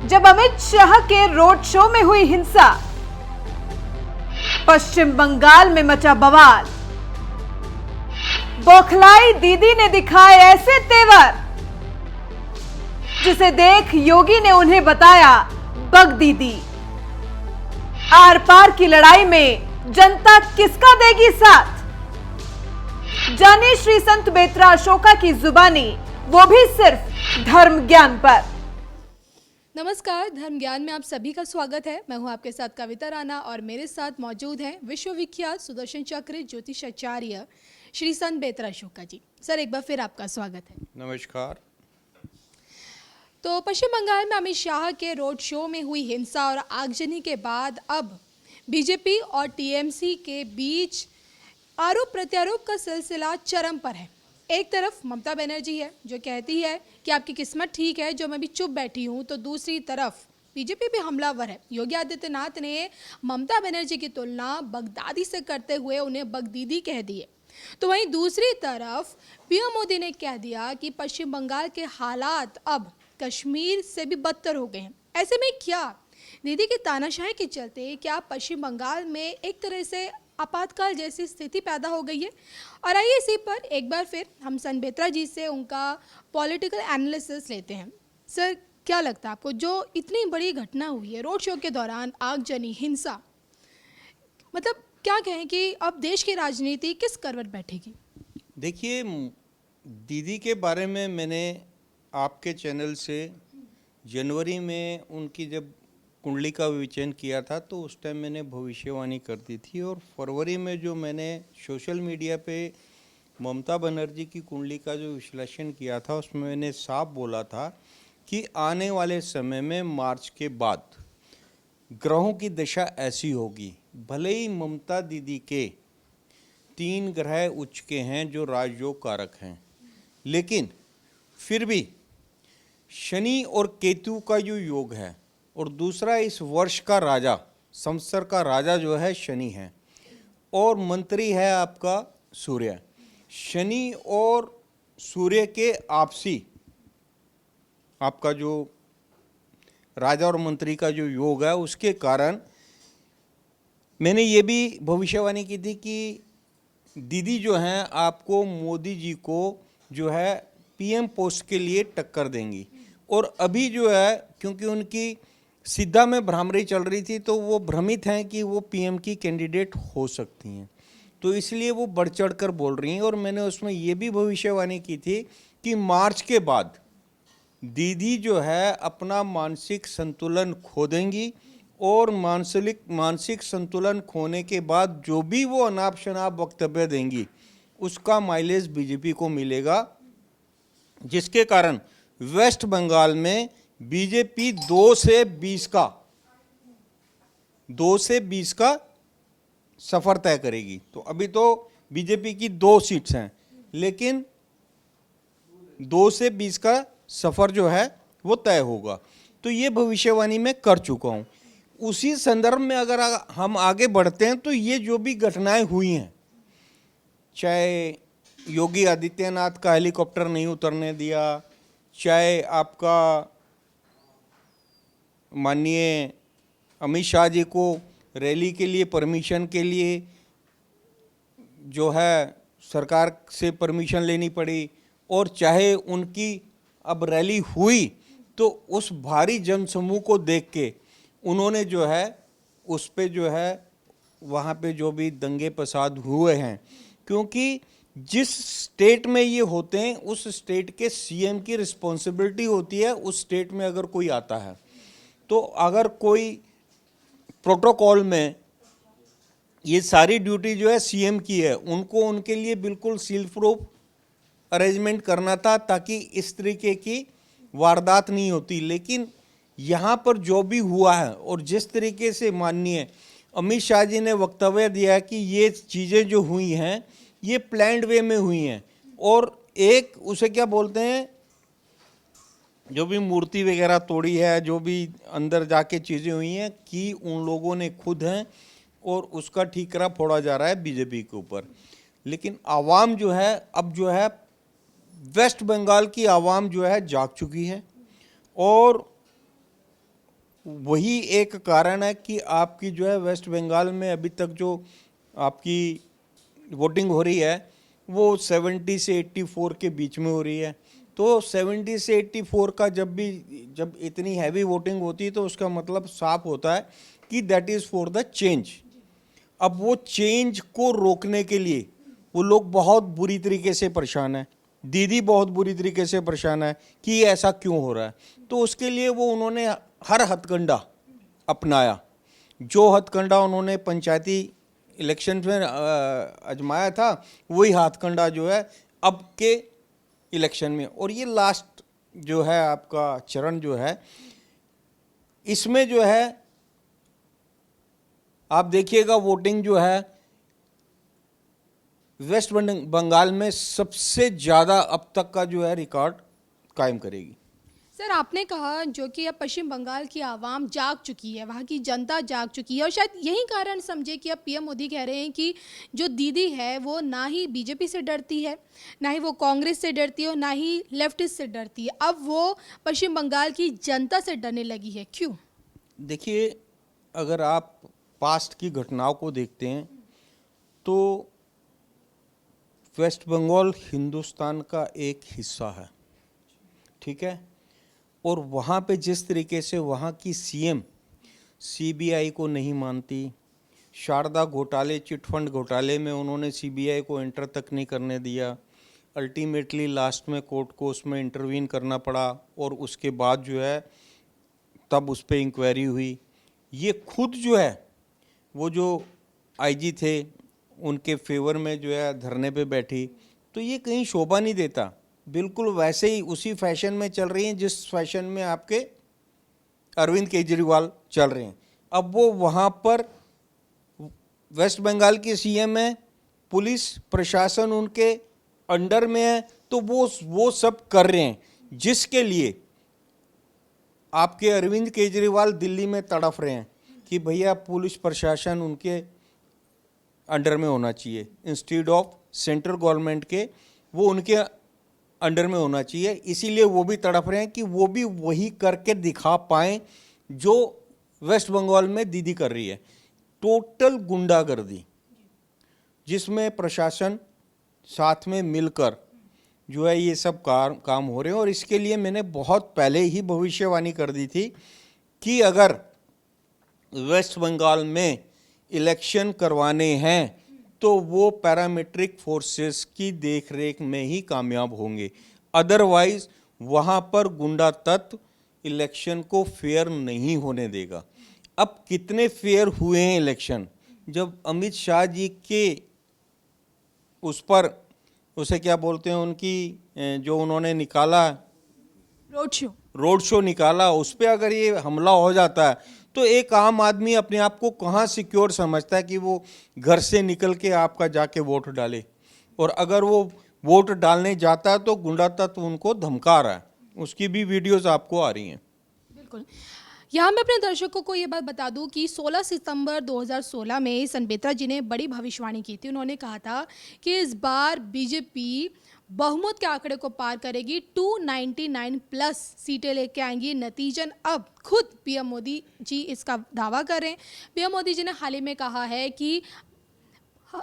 जब अमित शाह के road show में हुई हिंसा, पश्चिम बंगाल में मचा बवाल, बौखलाई दीदी ने दिखाए ऐसे तेवर जिसे देख योगी ने उन्हें बताया बग दीदी। आर पार की लड़ाई में जनता किसका देगी साथ? जानिए श्री संत बेत्रा अशोका की जुबानी, वो भी सिर्फ धर्म ज्ञान पर। नमस्कार, धर्म ज्ञान में आप सभी का स्वागत है। मैं हूं आपके साथ कविता राणा और मेरे साथ मौजूद हैं विश्वविख्यात सुदर्शन चक्र ज्योतिषाचार्य श्री संत बेत्रा अशोका जी। सर, एक बार फिर आपका स्वागत है। नमस्कार। तो पश्चिम बंगाल में अमित शाह के रोड शो में हुई हिंसा और आगजनी के बाद अब बीजेपी और टीएमसी के बीच आरोप प्रत्यारोप का सिलसिला चरम पर है। एक तरफ ममता बनर्जी है जो कहती है कि आपकी किस्मत ठीक है जो मैं भी चुप बैठी हूं, तो दूसरी तरफ बीजेपी भी हमलावर है। योगी आदित्यनाथ ने ममता बनर्जी की तुलना बगदादी से करते हुए उन्हें बगदीदी कह दिए। तो वहीं दूसरी तरफ पीएम मोदी ने कह दिया कि पश्चिम बंगाल के हालात अब कश्मीर से भी बदतर हो गए हैं। ऐसे में क्या दीदी की तानाशाही के चलते क्या पश्चिम बंगाल में एक तरह से आपातकाल जैसी स्थिति पैदा हो गई है? और आइए इसी पर एक बार फिर हम संत बेत्रा जी से उनका पॉलिटिकल एनालिसिस लेते हैं। सर, क्या लगता है आपको, जो इतनी बड़ी घटना हुई है रोड शो के दौरान, आगजनी, हिंसा, मतलब क्या कहें कि अब देश की राजनीति किस करवट बैठेगी? देखिए, दीदी के बारे में मैंने आपके चैनल से जनवरी में उनकी जब कुंडली का विवेचन किया था तो उस टाइम मैंने भविष्यवाणी कर दी थी, और फरवरी में जो मैंने सोशल मीडिया पे ममता बनर्जी की कुंडली का जो विश्लेषण किया था उसमें मैंने साफ बोला था कि आने वाले समय में मार्च के बाद ग्रहों की दशा ऐसी होगी। भले ही ममता दीदी के 3 ग्रह उच्च के हैं जो राजयोग कारक हैं, लेकिन फिर भी शनि और केतु का जो योग है, और दूसरा इस वर्ष का राजा, संवत्सर का राजा जो है शनि है, और मंत्री है आपका सूर्य। शनि और सूर्य के आपसी आपका जो राजा और मंत्री का जो योग है, उसके कारण मैंने ये भी भविष्यवाणी की थी कि दीदी जो हैं आपको मोदी जी को जो है पीएम पोस्ट के लिए टक्कर देंगी। और अभी जो है क्योंकि उनकी सिद्धा में भ्रामरी चल रही थी तो वो भ्रमित हैं कि वो पीएम की कैंडिडेट हो सकती हैं, तो इसलिए वो बढ़ चढ़ कर बोल रही हैं। और मैंने उसमें ये भी भविष्यवाणी की थी कि मार्च के बाद दीदी जो है अपना मानसिक संतुलन खो देंगी, और मानसिक संतुलन खोने के बाद जो भी वो अनाप शनाप वक्तव्य देंगी उसका माइलेज बीजेपी को मिलेगा, जिसके कारण वेस्ट बंगाल में बीजेपी 2 से 20 का सफर तय करेगी। तो अभी तो बीजेपी की 2 सीट्स हैं, लेकिन 2 से 20 का सफर जो है वो तय होगा। तो ये भविष्यवाणी मैं कर चुका हूँ। उसी संदर्भ में अगर हम आगे बढ़ते हैं तो ये जो भी घटनाएं हुई हैं, चाहे योगी आदित्यनाथ का हेलीकॉप्टर नहीं उतरने दिया, चाहे आपका माननीय अमित शाह जी को रैली के लिए परमिशन के लिए जो है सरकार से परमिशन लेनी पड़ी, और चाहे उनकी अब रैली हुई तो उस भारी जनसमूह को देख के उन्होंने जो है उस पे जो है वहाँ पे जो भी दंगे फसाद हुए हैं, क्योंकि जिस स्टेट में ये होते हैं उस स्टेट के सीएम की रिस्पॉन्सिबिलिटी होती है। उस स्टेट में अगर कोई आता है तो अगर कोई प्रोटोकॉल में ये सारी ड्यूटी जो है सीएम की है, उनको उनके लिए बिल्कुल सील प्रूफ अरेंजमेंट करना था ताकि इस तरीके की वारदात नहीं होती। लेकिन यहाँ पर जो भी हुआ है और जिस तरीके से माननीय अमित शाह जी ने वक्तव्य दिया कि ये चीज़ें जो हुई हैं ये प्लान्ड वे में हुई हैं, और एक उसे क्या बोलते हैं, जो भी मूर्ति वगैरह तोड़ी है, जो भी अंदर जाके चीज़ें हुई हैं कि उन लोगों ने खुद हैं, और उसका ठीकरा फोड़ा जा रहा है बीजेपी के ऊपर। लेकिन आवाम जो है अब जो है वेस्ट बंगाल की आवाम जो है जाग चुकी है, और वही एक कारण है कि आपकी जो है वेस्ट बंगाल में अभी तक जो आपकी वोटिंग हो रही है वो 70 से 84 के बीच में हो रही है। तो 70 से 84 का जब इतनी हैवी वोटिंग होती है तो उसका मतलब साफ होता है कि that is for the change. अब वो चेंज को रोकने के लिए वो लोग बहुत बुरी तरीके से परेशान है, दीदी बहुत बुरी तरीके से परेशान है कि ये ऐसा क्यों हो रहा है। तो उसके लिए वो उन्होंने हर हथकंडा अपनाया। जो हथकंडा उन्होंने पंचायती इलेक्शन में आजमाया था वही हथकंडा जो है अब के इलेक्शन में। और ये लास्ट जो है आपका चरण जो है, इसमें जो है आप देखिएगा वोटिंग जो है वेस्ट बंगाल में सबसे ज़्यादा अब तक का जो है रिकॉर्ड कायम करेगी। सर, आपने कहा जो कि अब पश्चिम बंगाल की आवाम जाग चुकी है, वहाँ की जनता जाग चुकी है, और शायद यही कारण समझे कि अब पीएम मोदी कह रहे हैं कि जो दीदी है वो ना ही बीजेपी से डरती है, ना ही वो कांग्रेस से डरती है, और ना ही लेफ्टिस्ट से डरती है। अब वो पश्चिम बंगाल की जनता से डरने लगी है। क्यों? देखिए, अगर आप पास्ट की घटनाओं को देखते हैं तो वेस्ट बंगाल हिंदुस्तान का एक हिस्सा है, ठीक है। और वहाँ पे जिस तरीके से वहाँ की सीएम सीबीआई को नहीं मानती, शारदा घोटाले चिटफंड घोटाले में उन्होंने सीबीआई को एंटर तक नहीं करने दिया, अल्टीमेटली लास्ट में कोर्ट को उसमें इंटरवीन करना पड़ा और उसके बाद जो है तब उस पर इंक्वायरी हुई। ये खुद जो है वो जो आईजी थे उनके फेवर में जो है धरने पे बैठी, तो ये कहीं शोभा नहीं देता। बिल्कुल वैसे ही उसी फैशन में चल रही हैं जिस फैशन में आपके अरविंद केजरीवाल चल रहे हैं। अब वो वहाँ पर वेस्ट बंगाल के सीएम है, पुलिस प्रशासन उनके अंडर में है, तो वो सब कर रहे हैं जिसके लिए आपके अरविंद केजरीवाल दिल्ली में तड़फ रहे हैं कि भैया पुलिस प्रशासन उनके अंडर में होना चाहिए, इंस्टीड ऑफ सेंट्रल गवर्नमेंट के वो उनके अंडर में होना चाहिए। इसीलिए वो भी तड़प रहे हैं कि वो भी वही करके दिखा पाएं जो वेस्ट बंगाल में दीदी कर रही है। टोटल गुंडागर्दी जिसमें प्रशासन साथ में मिलकर जो है ये सब काम हो रहे हैं। और इसके लिए मैंने बहुत पहले ही भविष्यवाणी कर दी थी कि अगर वेस्ट बंगाल में इलेक्शन करवाने हैं तो वो पैरामीट्रिक फोर्सेस की देखरेख में ही कामयाब होंगे, अदरवाइज वहाँ पर गुंडा तत्व इलेक्शन को फेयर नहीं होने देगा। अब कितने फेयर हुए हैं इलेक्शन, जब अमित शाह जी के उस पर उसे क्या बोलते हैं उनकी जो उन्होंने निकाला रोड शो निकाला, उस पर अगर ये हमला हो जाता है तो एक आम आदमी अपने आप को कहाँ सिक्योर समझता है कि वो घर से निकल के आपका जाके वोट डाले। और अगर वो वोट डालने जाता है तो गुंडा तत्व उनको धमका रहा है, उसकी भी वीडियोस आपको आ रही हैं। बिल्कुल। यहाँ मैं अपने दर्शकों को ये बात बता दूं कि 16 सितंबर 2016 में संबित्रा जी ने बड़ी भविष्यवाणी की थी। उन्होंने कहा था कि इस बार बीजेपी बहुमत के आंकड़े को पार करेगी, 299 प्लस सीटें लेके आएंगी। नतीजन अब खुद पीएम मोदी जी इसका दावा कर रहे हैं। पीएम मोदी जी ने हाल ही में कहा है कि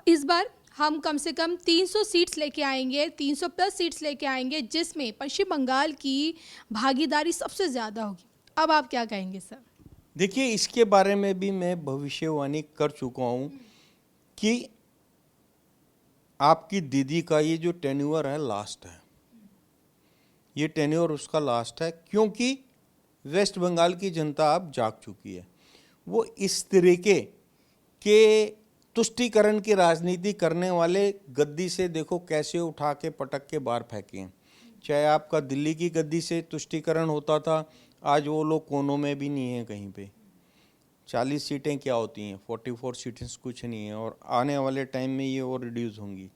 इस बार हम कम से कम 300 सीट्स लेके आएंगे, 300 प्लस सीट्स लेके आएंगे, जिसमें पश्चिम बंगाल की भागीदारी सबसे ज़्यादा होगी। अब आप क्या कहेंगे सर? देखिए, इसके बारे में भी मैं भविष्यवाणी कर चुका हूँ कि आपकी दीदी का ये जो टेन्योर है लास्ट है, ये टेन्योर उसका लास्ट है, क्योंकि वेस्ट बंगाल की जनता अब जाग चुकी है। वो इस तरीके के तुष्टीकरण की राजनीति करने वाले गद्दी से देखो कैसे उठा के पटक के बाहर फेंके हैं। चाहे आपका दिल्ली की गद्दी से तुष्टीकरण होता था, आज वो लोग कोनों में भी नहीं है कहीं पे। 40 सीटें क्या होती हैं, 44 सीटें कुछ नहीं है, और आने वाले टाइम में ये और रिड्यूस होंगी।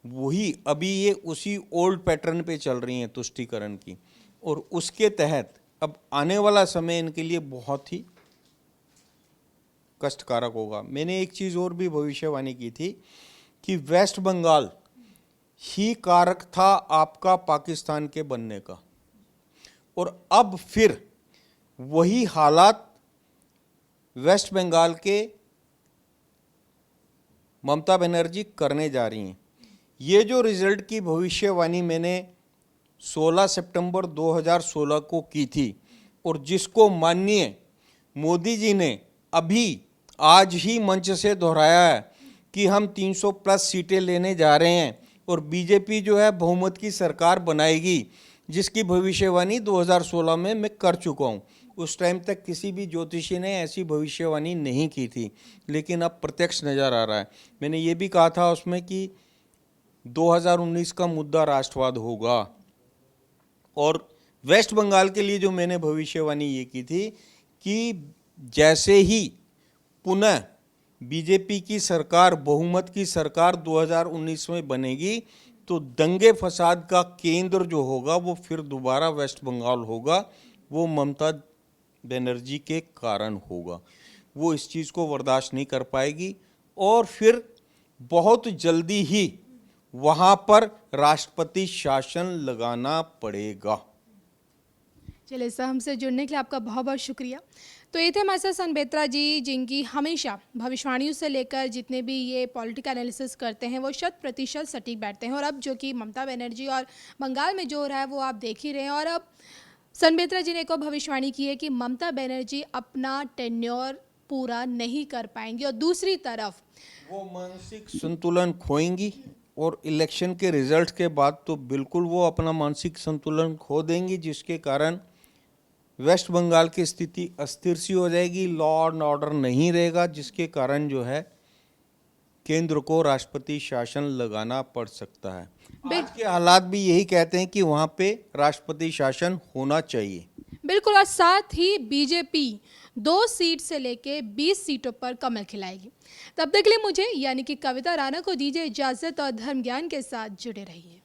वही अभी ये उसी ओल्ड पैटर्न पे चल रही हैं तुष्टीकरण की, और उसके तहत अब आने वाला समय इनके लिए बहुत ही कष्टकारक होगा। मैंने एक चीज़ और भी भविष्यवाणी की थी कि वेस्ट बंगाल ही कारक था आपका पाकिस्तान के बनने का, और अब फिर वही हालात वेस्ट बंगाल के ममता बनर्जी करने जा रही हैं। ये जो रिजल्ट की भविष्यवाणी मैंने 16 सितंबर 2016 को की थी और जिसको माननीय मोदी जी ने अभी आज ही मंच से दोहराया है कि हम 300 प्लस सीटें लेने जा रहे हैं और बीजेपी जो है बहुमत की सरकार बनाएगी, जिसकी भविष्यवाणी 2016 में मैं कर चुका हूँ। उस टाइम तक किसी भी ज्योतिषी ने ऐसी भविष्यवाणी नहीं की थी, लेकिन अब प्रत्यक्ष नज़र आ रहा है। मैंने ये भी कहा था उसमें कि 2019 का मुद्दा राष्ट्रवाद होगा। और वेस्ट बंगाल के लिए जो मैंने भविष्यवाणी ये की थी कि जैसे ही पुनः बीजेपी की सरकार, बहुमत की सरकार 2019 में बनेगी, तो दंगे फसाद का केंद्र जो होगा वो फिर दोबारा वेस्ट बंगाल होगा। वो ममता बनर्जी के कारण होगा। वो इस चीज़ को बर्दाश्त नहीं कर पाएगी और फिर बहुत जल्दी ही वहाँ पर राष्ट्रपति शासन लगाना पड़ेगा। चलिए सर, हमसे जुड़ने के लिए आपका बहुत बहुत शुक्रिया। तो ये थे हमारे साथ संबेत्रा जी, जिनकी हमेशा भविष्यवाणियों से लेकर जितने भी ये पॉलिटिकल एनालिसिस करते हैं वो 100% सटीक बैठते हैं। और अब जो कि ममता बनर्जी और बंगाल में जो हो रहा है वो आप देख ही रहे हैं। और अब संबेत्रा जी ने एक और भविष्यवाणी की है कि ममता बनर्जी अपना टेन्योर पूरा नहीं कर पाएंगी और दूसरी तरफ वो मानसिक संतुलन खोएंगी और इलेक्शन के रिजल्ट के बाद तो बिल्कुल वो अपना मानसिक संतुलन खो देंगी, जिसके कारण वेस्ट बंगाल की स्थिति अस्थिर सी हो जाएगी, लॉ एंड ऑर्डर नहीं रहेगा, जिसके कारण जो है केंद्र को राष्ट्रपति शासन लगाना पड़ सकता है। आज के हालात भी यही कहते हैं कि वहाँ पे राष्ट्रपति शासन होना चाहिए। बिल्कुल। और साथ ही बीजेपी 2 सीट से लेके 20 सीटों पर कमल खिलाएगी। तब तक के लिए मुझे यानी कि कविता राणा को दीजिए इजाजत और धर्म ज्ञान के साथ जुड़े रहिए।